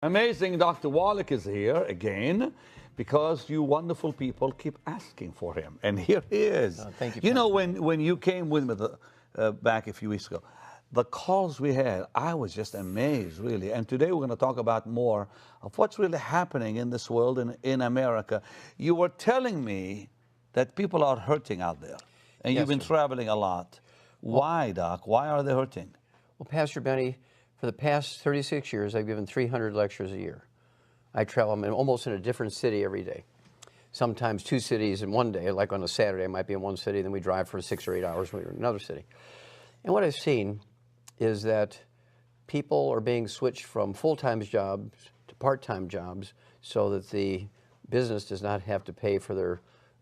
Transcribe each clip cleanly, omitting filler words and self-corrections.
Amazing Dr. Wallach is here again because you wonderful people keep asking for him. And here he is. Thank you. You know, when you came with me back a few weeks ago, the calls we had, I was just amazed, really. And today we're going to talk about more of what's really happening in this world and in America. You were telling me that people are hurting out there. And you've been traveling a lot. Why, Doc? Why are they hurting? Well, Pastor Benny, for the past 36 years, I've given 300 lectures a year. I travel, I'm almost in a different city every day. Sometimes 2 cities in one day, like on a Saturday, I might be in one city, then we drive for 6 or 8 hours when we're in another city. And what I've seen is that people are being switched from full-time jobs to part-time jobs so that the business does not have to pay for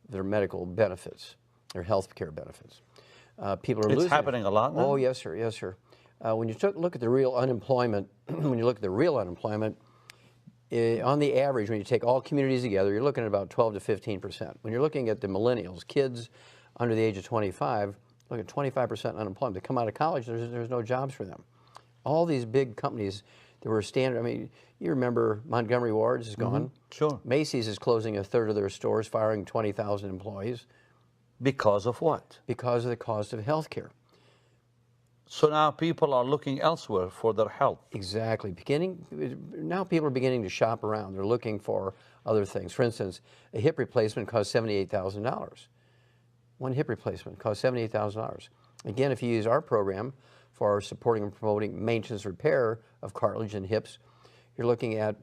their medical benefits, their health care benefits. People are losing. It's happening a lot now? Oh, yes, sir, yes, sir. When you look at the real unemployment, on the average, when you take all communities together, you're looking at about 12 to 15%. When you're looking at the millennials, kids under the age of 25, look at 25% unemployment. They come out of college, there's no jobs for them. All these big companies that were standard, I mean, you remember Montgomery Ward's is gone. Sure. Macy's is closing 1/3 of their stores, firing 20,000 employees. Because of what? Because of the cost of health care. So now people are looking elsewhere for their health. Exactly. Now people are beginning to shop around. They're looking for other things. For instance, a hip replacement costs $78,000. One hip replacement costs $78,000. Again, if you use our program for supporting and promoting maintenance repair of cartilage and hips, you're looking at,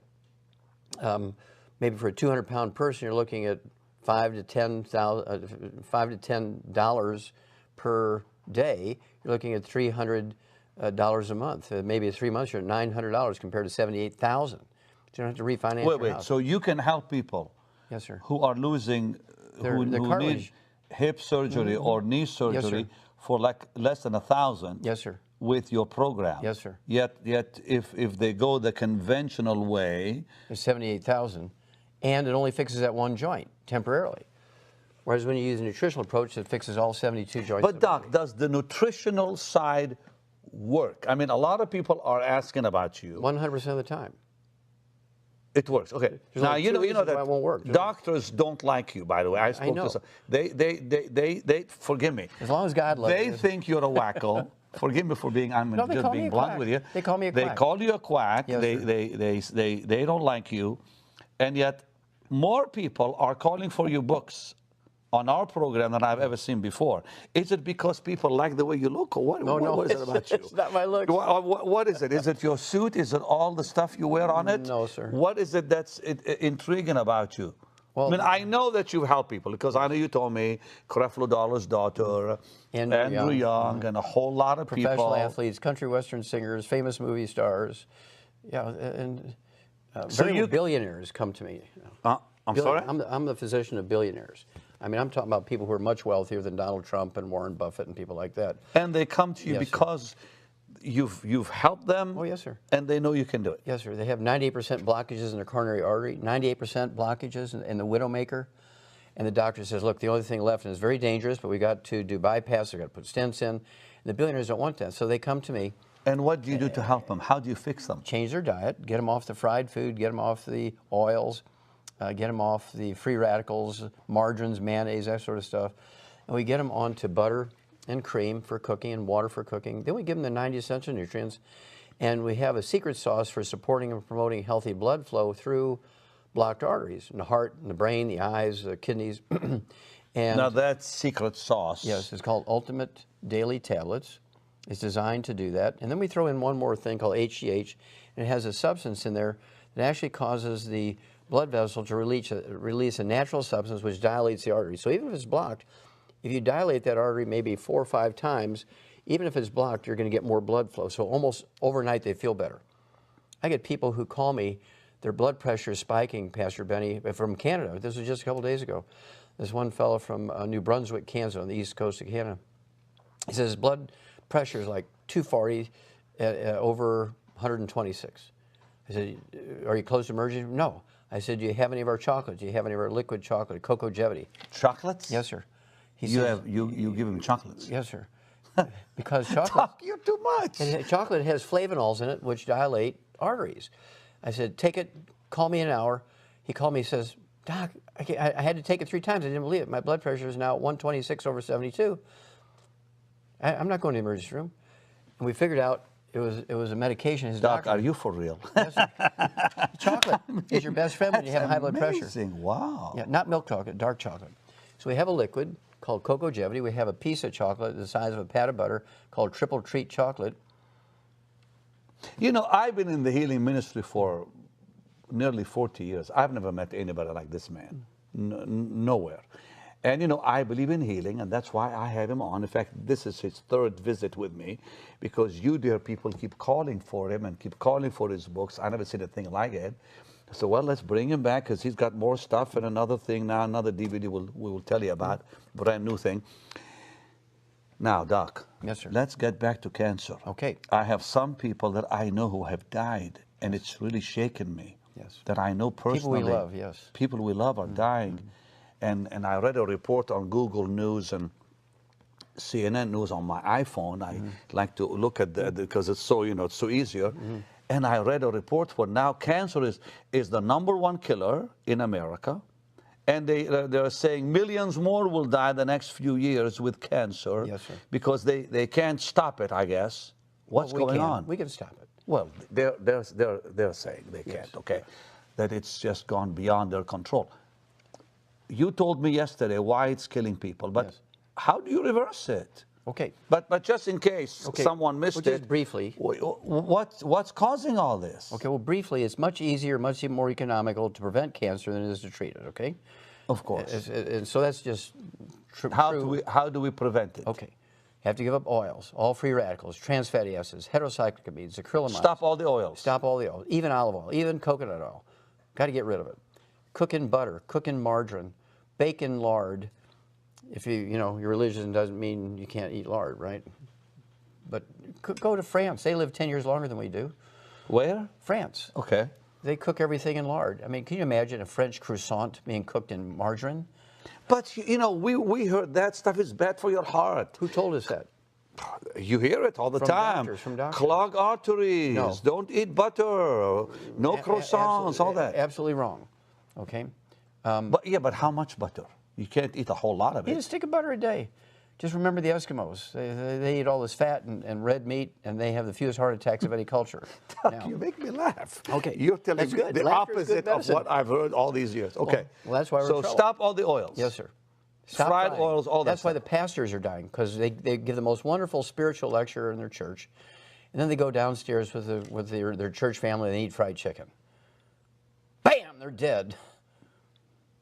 maybe for a 200-pound person, you're looking at $5 to $10 per day. You're looking at $300 a month. Maybe in 3 months, you're at $900 compared to $78,000. You don't have to refinance your house. So you can help people, yes, sir, who are losing, who need hip surgery or knee surgery for like less than $1,000. Yes, sir. With your program. Yes, sir. Yet if they go the conventional way, it's $78,000, and it only fixes that one joint temporarily. Whereas when you use a nutritional approach, it fixes all 72 joints. But Doc, does the nutritional side work? I mean, a lot of people are asking about you. 100% of the time. It works. Okay. There's now you know that it won't work, doctors don't like you. By the way, I spoke to some. They forgive me. As long as God loves you. They think you're a wacko. Forgive me for being. I'm just being blunt with you. They call me a quack. They call you a quack. Yes, they don't like you, and yet more people are calling for your books on our program than I've ever seen before. Is it because people like the way you look, or what? No, what is it about you? It's not my looks. What is it? Is it your suit? Is it all the stuff you wear on it? No, sir. What is it that's intriguing about you? Well, I mean, I know that you help people because I know you told me Creflo Dollar's daughter, Andrew Young, and a whole lot of professional athletes, country western singers, famous movie stars, and very billionaires come to me. I'm sorry? I'm the physician of billionaires. I mean, I'm talking about people who are much wealthier than Donald Trump and Warren Buffett and people like that. And they come to you yes, because you've helped them. Oh, yes, sir. And they know you can do it. Yes, sir. They have 98% blockages in their coronary artery, 98% blockages in the widowmaker. And the doctor says, look, the only thing left, and it's very dangerous, but we got to do bypass, we got to put stents in. And the billionaires don't want that, so they come to me. And what do you do to help them? How do you fix them? Change their diet, get them off the fried food, get them off the oils, get them off the free radicals, margarines, mayonnaise, that sort of stuff. And we get them onto butter and cream for cooking and water for cooking. Then we give them the 90 essential nutrients. And we have a secret sauce for supporting and promoting healthy blood flow through blocked arteries in the heart, and the brain, the eyes, the kidneys. And now that's secret sauce. Yes, it's called Ultimate Daily Tablets. It's designed to do that. And then we throw in one more thing called HGH, and it has a substance in there that actually causes the blood vessel to release a natural substance which dilates the artery. So even if it's blocked, if you dilate that artery maybe 4 or 5 times, even if it's blocked, you're going to get more blood flow. So almost overnight they feel better. I get people who call me, their blood pressure is spiking, Pastor Benny, from Canada. This was just a couple days ago. There's one fellow from New Brunswick, Kansas, on the east coast of Canada. He says his blood pressure is like 240 over 126. I said, are you close to emergency? No. I said, do you have any of our chocolate? Do you have any of our liquid chocolate, cocoa Jevity? Chocolates? Yes, sir. You give him chocolates? Yes, sir. Because chocolate... Doc, you're too much. Chocolate has flavonols in it, which dilate arteries. I said, take it, call me in an hour. He called me, he says, Doc, I had to take it 3 times. I didn't believe it. My blood pressure is now 126/72. I'm not going to the emergency room. And we figured out it was a medication. His Doc, doctor, are you for real? Yes, chocolate is your best friend when you have high blood pressure. Amazing, wow. Yeah, not milk chocolate, dark chocolate. So we have a liquid called Cocogevity. We have a piece of chocolate the size of a pat of butter called Triple Treat chocolate. You know, I've been in the healing ministry for nearly 40 years. I've never met anybody like this man, nowhere. And, you know, I believe in healing, and that's why I have him on. In fact, this is his 3rd visit with me, because you, dear people, keep calling for him and keep calling for his books. I never seen a thing like it. So, well, let's bring him back, because he's got more stuff and another thing now, another DVD we will tell you about, brand new thing. Now, Doc. Yes, sir. Let's get back to cancer. Okay. I have some people that I know who have died, and it's really shaken me. Yes. That I know personally. People we love, yes. People we love are dying. And I read a report on Google News and CNN News on my iPhone. I like to look at that because it's so, you know, it's so easier. And I read a report where now cancer is the #1 killer in America. And they're saying millions more will die the next few years with cancer. Yes, sir. Because they can't stop it, I guess. What's going on? We can stop it. Well, they're saying they can't, okay? That it's just gone beyond their control. You told me yesterday why it's killing people, but Yes. how do you reverse it? Okay. But just in case someone missed Just it, briefly. What's causing all this? Okay, well, briefly, it's much easier, much more economical to prevent cancer than it is to treat it, okay? Of course. And so that's just true. How do we prevent it? Okay. You have to give up oils, all free radicals, trans fatty acids, heterocyclamines, acrylamides. Stop all the oils. Stop all the oils, even olive oil, even coconut oil. Got to get rid of it. Cook in butter, cook in margarine, bake in lard. If you know, your religion doesn't mean you can't eat lard, right? But go to France. They live 10 years longer than we do. Where? France. Okay. They cook everything in lard. I mean, can you imagine a French croissant being cooked in margarine? But, you know, we heard that stuff is bad for your heart. Who told us that? You hear it all the time. From doctors. Clog arteries. No. Don't eat butter. No croissants. All that. Absolutely wrong. Okay. But how much butter? You can't eat a whole lot of it. Eat a stick of butter a day. Just remember the Eskimos. They eat all this fat and red meat, and they have the fewest heart attacks of any culture. Now, you make me laugh. Okay. You're telling That's me good. the Laughter is good opposite of medicine. what I've heard all these years. Okay. Well, that's why we're in So trouble. stop all the oils. Yes, sir. Stop Fried frying. oils, all that That's why the stuff. pastors are dying, because they give the most wonderful spiritual lecture in their church, and then they go downstairs with their church family and they eat fried chicken. Bam! They're dead.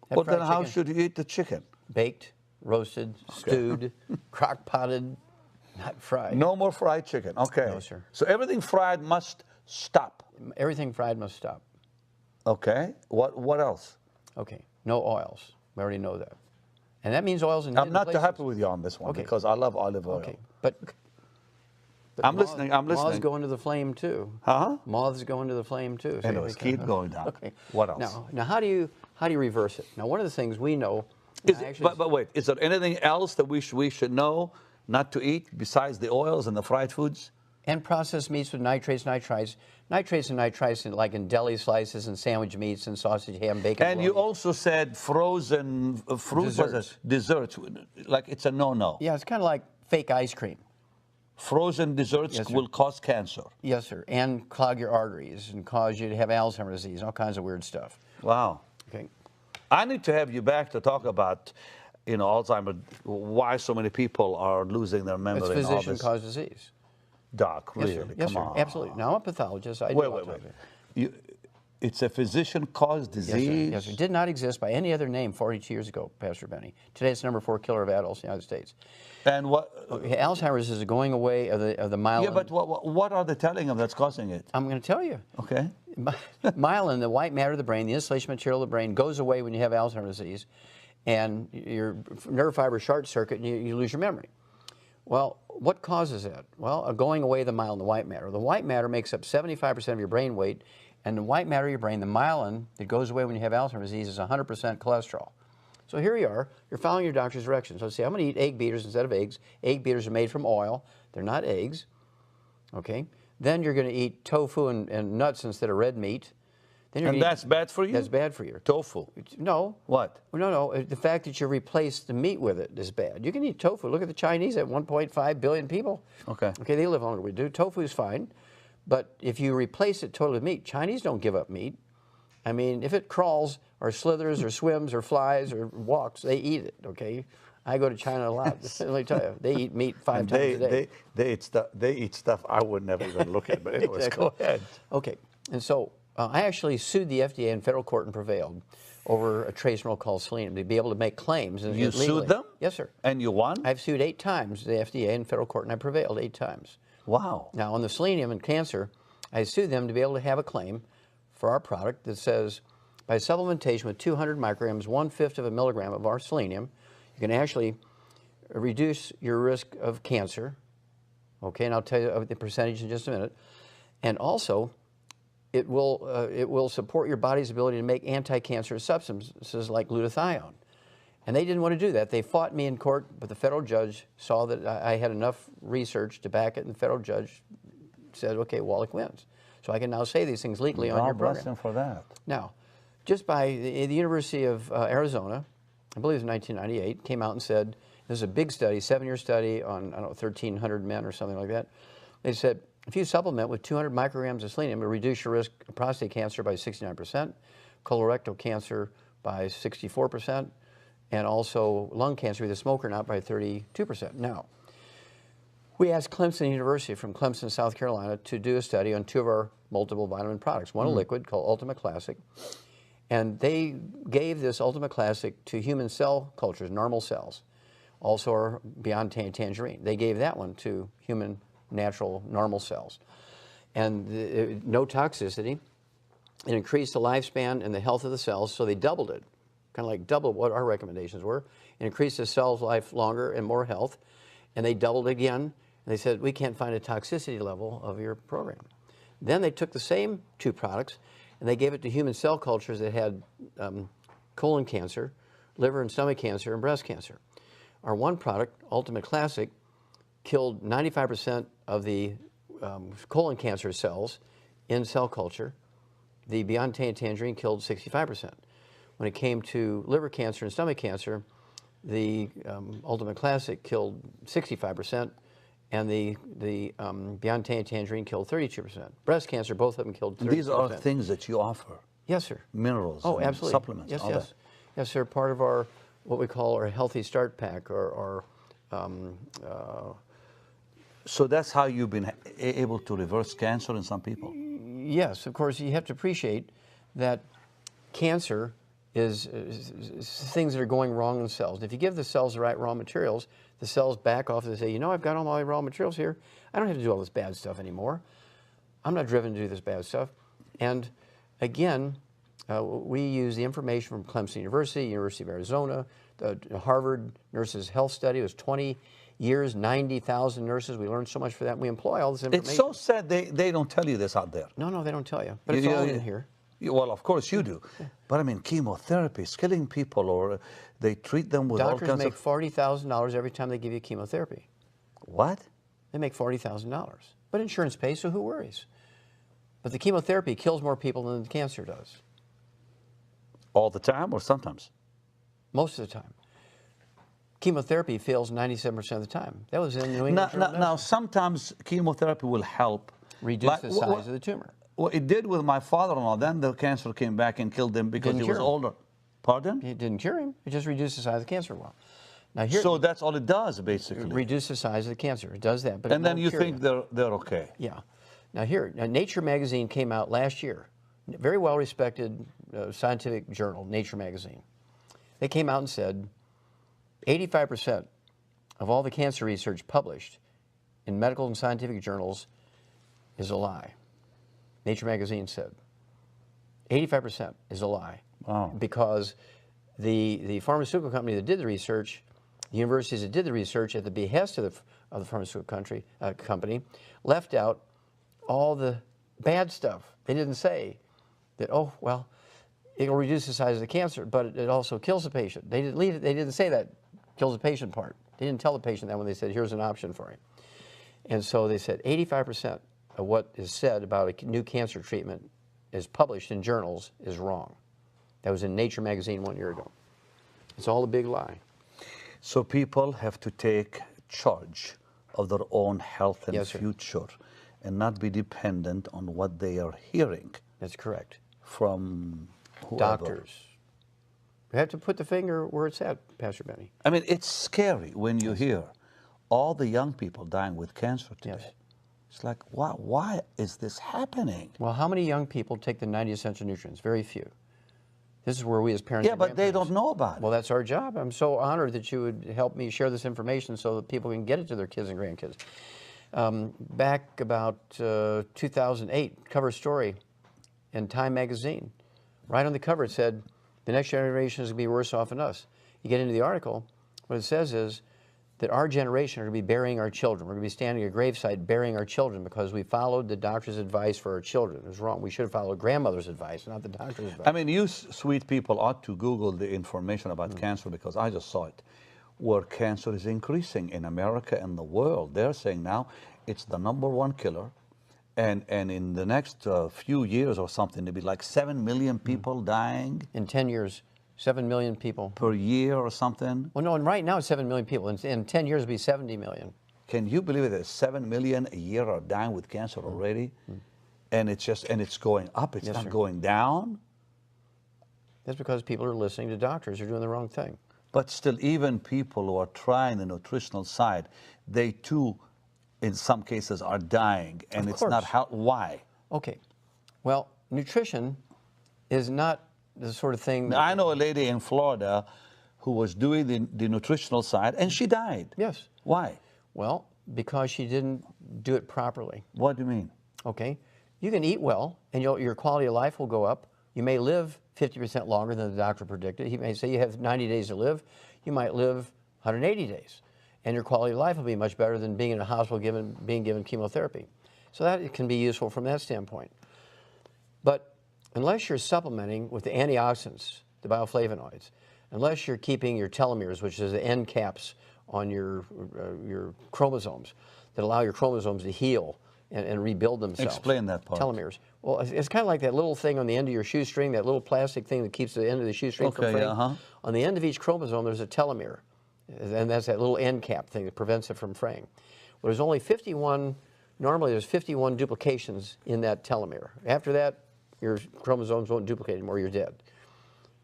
That Well, then fried how chicken, should you eat the chicken? baked, roasted, stewed, crock-potted, not fried. No more fried chicken. Okay. No, sir. So everything fried must stop. Everything fried must stop. Okay. What else? Okay. No oils. We already know that. And that means oils in I'm hidden not places. happy with you on this one Okay. because I love olive oil. Okay. But I'm listening. I'm Moths listening. go into the flame too. Huh? Moths go into the flame too. So Anyways, keep going down. Okay. What else? Now how do you reverse it? Now, one of the things we know. But wait, is there anything else that we should know not to eat besides the oils and the fried foods? And processed meats with nitrates, nitrites, like in deli slices and sandwich meats and sausage, ham, bacon. And you bologna. also said frozen fruits, desserts. Like it's a no-no. Yeah, it's kind of like fake ice cream. Frozen desserts Yes, sir. will cause cancer. Yes, sir, and clog your arteries and cause you to have Alzheimer's disease, all kinds of weird stuff. Wow. Okay. I need to have you back to talk about, you know, Alzheimer's, why so many people are losing their memory. It's and all this. physician-caused disease. Doc, Yes, really? sir. Yes, Come sir. on. Absolutely. Now, I'm a pathologist. I do Wait. autopsy. It's a physician-caused Yes, disease? sir. Yes, sir. Did not exist by any other name 42 years ago, Pastor Benny. Today, it's the #4 killer of adults in the United States. And what? Okay, Alzheimer's is a going away of the myelin. Yeah, but what are they telling them that's causing it? I'm going to tell you. Okay. Myelin, the white matter of the brain, the insulation material of the brain, goes away when you have Alzheimer's disease, and your nerve fiber short circuit, and you lose your memory. Well, what causes that? Well, a going away of the myelin, the white matter. The white matter makes up 75% of your brain weight, and the white matter of your brain, the myelin that goes away when you have Alzheimer's disease, is 100% cholesterol. So here you are, you're following your doctor's directions. So say, I'm going to eat egg beaters instead of eggs. Egg beaters are made from oil. They're not eggs. Okay? Then you're going to eat tofu and nuts instead of red meat. And that's bad for you? That's bad for you. Tofu. No. What? No. The fact that you replace the meat with it is bad. You can eat tofu. Look at the Chinese at 1.5 billion people. Okay. Okay, they live longer than we do. Tofu is fine. But if you replace it totally with meat, Chinese don't give up meat. I mean, if it crawls or slithers or swims or flies or walks, they eat it, okay? I go to China a lot. Let me tell you, they eat meat 5 times a day. They eat stuff I would never even look at, but anyways, Exactly. go ahead. Okay, and so I actually sued the FDA in federal court and prevailed over a trace mineral called selenium to be able to make claims. And You sued them? Yes, sir. And you won? I've sued 8 times the FDA in federal court, and I prevailed 8 times. Wow. Now, on the selenium and cancer, I sued them to be able to have a claim for our product that says, by supplementation with 200 micrograms, 1/5 of a milligram of our selenium, you can actually reduce your risk of cancer. Okay, and I'll tell you the percentage in just a minute. And also, it will support your body's ability to make anti-cancerous substances like glutathione. And they didn't want to do that. They fought me in court, but the federal judge saw that I had enough research to back it, and the federal judge said, okay, Wallach wins. So I can now say these things legally on your program. God bless him for that. Now, just by the University of Arizona, I believe it was 1998, came out and said, this is a big study, 7-year study on, I don't know, 1,300 men or something like that. They said, if you supplement with 200 micrograms of selenium, it will reduce your risk of prostate cancer by 69%, colorectal cancer by 64%, and also lung cancer, either smoker or not, by 32%. Now, we asked Clemson University from Clemson, South Carolina, to do a study on 2 of our multiple vitamin products. One a liquid called Ultimate Classic, and they gave this Ultimate Classic to human cell cultures, normal cells, also our Beyond Tangerine. They gave that one to human natural normal cells. And no toxicity. It increased the lifespan and the health of the cells, so they doubled it, kind of like double what our recommendations were. It increased the cell's life longer and more health, and they doubled again, and they said, we can't find a toxicity level of your program. Then they took the same 2 products, and they gave it to human cell cultures that had colon cancer, liver and stomach cancer, and breast cancer. Our one product, Ultimate Classic, killed 95% of the colon cancer cells in cell culture. The Beyond Tangerine killed 65%. When it came to liver cancer and stomach cancer, the Ultimate Classic killed 65%, and the Beyond Tangerine killed 32%. Breast cancer, both of them killed 32%. These are things that you offer. Yes, sir. Minerals, oh, absolutely. Supplements, yes, all yes. that. Yes, sir. Part of our, what we call our Healthy Start Pack, or So that's how you've been able to reverse cancer in some people? yes, of course, you have to appreciate that cancer is things that are going wrong in cells. If you give the cells the right raw materials, the cells back off and say, you know, I've got all my raw materials here. I don't have to do all this bad stuff anymore. I'm not driven to do this bad stuff. And again, we use the information from Clemson University, University of Arizona, the Harvard Nurses Health Study. It was 20 years, 90,000 nurses. We learned so much for that. We employ all this information. It's so sad they don't tell you this out there. No, they don't tell you. But it's all in here. Well, of course you do. Yeah. But I mean, chemotherapy is killing people, or they treat them with all kinds of... Doctors make $40,000 every time they give you chemotherapy. What? They make $40,000. But insurance pays, so who worries? But the chemotherapy kills more people than the cancer does. All the time or sometimes? Most of the time. Chemotherapy fails 97% of the time. That was in New England. Now, sometimes chemotherapy will help reduce the size of the tumor. Well, it did with my father-in-law. Then the cancer came back and killed him because he was older. Pardon? It didn't cure him. It just reduced the size of the cancer. Well, now here, so that's all it does, basically. Reduce the size of the cancer. It does that. But and then you think they're okay. Yeah. Now here, Nature magazine came out last year. Very well-respected scientific journal, Nature magazine. They came out and said 85% of all the cancer research published in medical and scientific journals is a lie. Nature magazine said 85% is a lie. Wow. Because the pharmaceutical company that did the research, the universities that did the research at the behest of the pharmaceutical company, left out all the bad stuff. They didn't say that, oh, well, it'll reduce the size of the cancer, but it also kills the patient. They didn't say that kills the patient part. They didn't tell the patient that when they said, here's an option for you. And so they said 85% of what is said about a new cancer treatment is published in journals is wrong. That was in Nature magazine 1 year ago. It's all a big lie. So people have to take charge of their own health and Yes, sir. future and not be dependent on what they are hearing That's correct. from whoever. Doctors. We have to put the finger where it's at, Pastor Benny. I mean, it's scary when you hear all the young people dying with cancer today. Yes. It's like, why is this happening? Well, how many young people take the 90 essential nutrients? Very few. This is where we as parents Yeah, and but they grandparents- don't know about it. Well, that's our job. I'm so honored that you would help me share this information so that people can get it to their kids and grandkids. Back about 2008, cover story in Time magazine. Right on the cover it said, the next generation is going to be worse off than us. You get into the article, what it says is that our generation are going to be burying our children. We're going to be standing at a gravesite burying our children because we followed the doctor's advice for our children. It was wrong. We should have followed grandmother's advice, not the doctor's advice. I mean, you sweet people ought to Google the information about cancer, because I just saw it, where cancer is increasing in America and the world. They're saying now it's the #1 killer. And in the next few years or something, there'll be like 7 million people dying In 10 years, 7 million people. per year or something. Well, no, and right now it's 7 million people. In 10 years it'll be 70 million. Can you believe it? That 7 million a year are dying with cancer already? And it's going up, it's Yes, not sir. going down. That's because people are listening to doctors who are doing the wrong thing. But still, even people who are trying the nutritional side, they too, in some cases, are dying, and Of it's not course. how. Why? Okay. Well, nutrition is not the sort of thing that, I know a lady in Florida who was doing the nutritional side, and she died. Yes. Why? Well, because she didn't do it properly. What do you mean? Okay. You can eat well, and your quality of life will go up. You may live 50% longer than the doctor predicted. He may say you have 90 days to live. You might live 180 days. And your quality of life will be much better than being in a hospital being given chemotherapy. So that can be useful from that standpoint. But unless you're supplementing with the antioxidants, the bioflavonoids, unless you're keeping your telomeres, which is the end caps on your chromosomes that allow your chromosomes to heal and rebuild themselves. Explain that part. Telomeres. Well, it's kind of like that little thing on the end of your shoestring, that little plastic thing that keeps the end of the shoestring from fraying. On the end of each chromosome, there's a telomere. And that's that little end cap thing that prevents it from fraying. Well, there's only 51, normally there's 51 duplications in that telomere. After that, your chromosomes won't duplicate anymore, you're dead.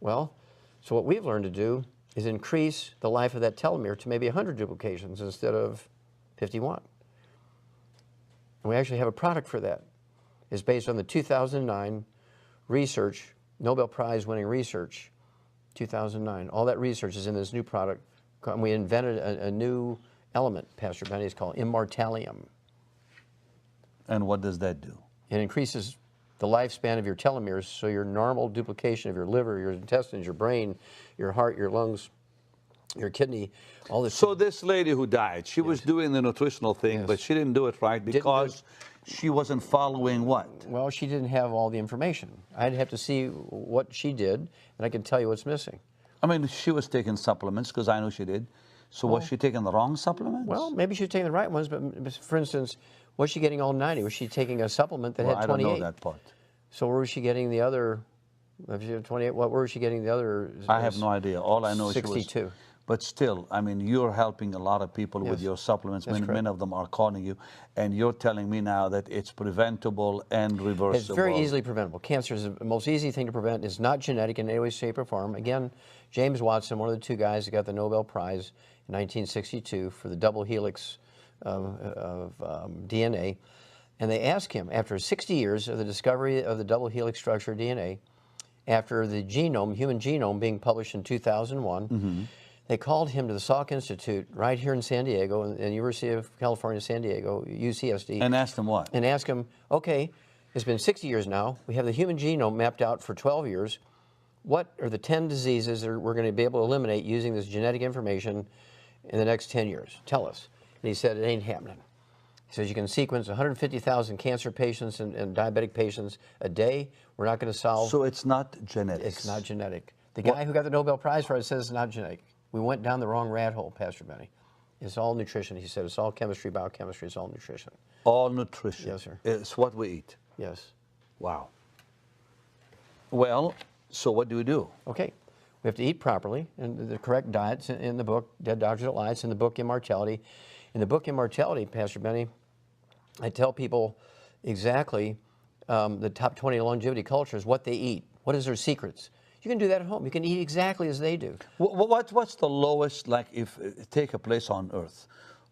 Well, so what we've learned to do is increase the life of that telomere to maybe 100 duplications instead of 51. And we actually have a product for that. It's based on the 2009 research, Nobel Prize winning research, 2009. All that research is in this new product. And we invented a new element, Pastor Benny, it's called immortalium. And what does that do? It increases the lifespan of your telomeres, so your normal duplication of your liver, your intestines, your brain, your heart, your lungs, your kidney, all this. So this lady who died, she was doing the nutritional thing, but she didn't do it right because she wasn't following what? Well, she didn't have all the information. I'd have to see what she did, and I can tell you what's missing. I mean, she was taking supplements, because I know she did. So was she taking the wrong supplements? Well, maybe she was taking the right ones, but for instance, was she getting all 90? Was she taking a supplement that had 28? I don't know that part. So where was she getting the other, if she had 28, where was she getting the other? I have no idea. All I know is 62. she was. But still, I mean, you're helping a lot of people with your supplements. Many of them are calling you, and you're telling me now that it's preventable and reversible. It's very easily preventable. Cancer is the most easy thing to prevent. It's not genetic in any way, shape, or form. Again, James Watson, one of the two guys that got the Nobel Prize in 1962 for the double helix of DNA, and they asked him, after 60 years of the discovery of the double helix structure of DNA, after the genome, human genome, being published in 2001, they called him to the Salk Institute right here in San Diego, in the University of California, San Diego, UCSD. And asked him what? And asked him, okay, it's been 60 years now. We have the human genome mapped out for 12 years. What are the 10 diseases that we're going to be able to eliminate using this genetic information in the next 10 years? Tell us. And he said, it ain't happening. He says, you can sequence 150,000 cancer patients and diabetic patients a day. We're not going to solve. So it's not genetic. It's not genetic. The guy who got the Nobel Prize for it says it's not genetic. We went down the wrong rat hole, Pastor Benny. It's all nutrition. He said it's all chemistry, biochemistry. It's all nutrition. All nutrition. Yes, sir. It's what we eat. Yes. Wow. Well, so what do we do? Okay, we have to eat properly, and the correct diet's in the book, Dead Doctors Don't Lie. It's in the book, Immortality. In the book, Immortality, Pastor Benny, I tell people exactly the top 20 longevity cultures, what they eat, what is their secrets. You can do that at home. You can eat exactly as they do. What's the lowest, like, if take a place on Earth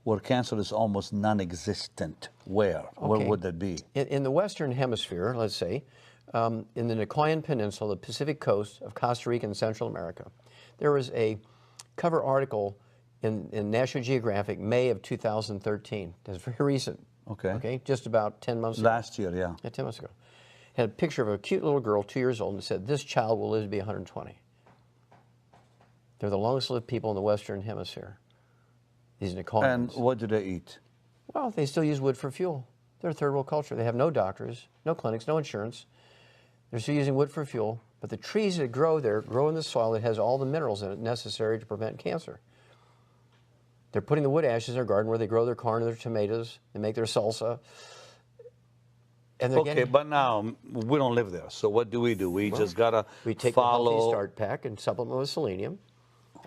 where cancer is almost non-existent? Where would that be? In the Western Hemisphere, let's say, in the Nicoyan Peninsula, the Pacific coast of Costa Rica and Central America, there was a cover article in National Geographic, May of 2013. That's very recent. Okay, just about 10 months ago. Last year, yeah. Yeah, 10 months ago. Had a picture of a cute little girl, 2 years old, and said, "This child will live to be 120. They're the longest lived people in the Western Hemisphere, these Nicoyans. And what do they eat? Well, they still use wood for fuel. They're a third world culture. They have no doctors, no clinics, no insurance. They're still using wood for fuel, but the trees that grow there grow in the soil that has all the minerals in it necessary to prevent cancer. They're putting the wood ashes in their garden where they grow their corn and their tomatoes. They make their salsa. And Okay, but now we don't live there. So what do? We just gotta we take follow. the Healthy Start Pack and supplement with selenium.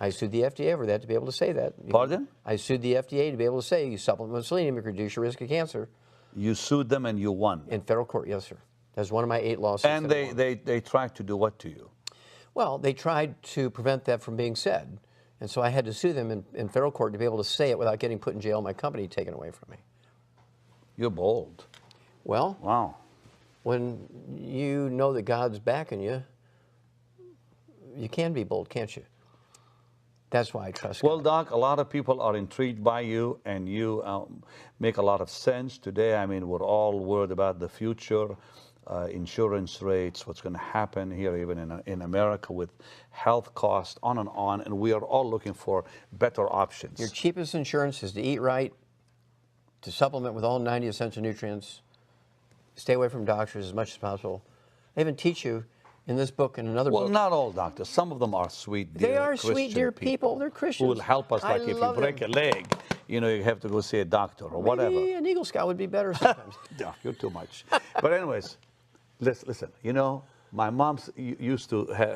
I sued the FDA over that to be able to say that. Pardon? I sued the FDA to be able to say you supplement with selenium, you reduce your risk of cancer. You sued them and you won. In federal court, yes, sir. That's one of my 8 lawsuits. And they tried to do what to you? Well, they tried to prevent that from being said. And so I had to sue them in federal court to be able to say it without getting put in jail and my company taken away from me. You're bold. Well, wow. When you know that God's backing you, you can be bold, can't you? That's why I trust God. Well, Doc, a lot of people are intrigued by you, and you make a lot of sense today. I mean, we're all worried about the future, insurance rates, what's going to happen here, even in America, with health costs, on, and we are all looking for better options. Your cheapest insurance is to eat right, to supplement with all 90 essential nutrients, stay away from doctors as much as possible. I even teach you in this book and another book. Well, not all doctors. Some of them are sweet, dear They are Christian sweet, dear people. They're Christians. Who will help us, like if you break a leg, you know, you have to go see a doctor or whatever. Maybe an Eagle Scout would be better sometimes. No, you're too much. But anyways, listen, you know, my mom used to have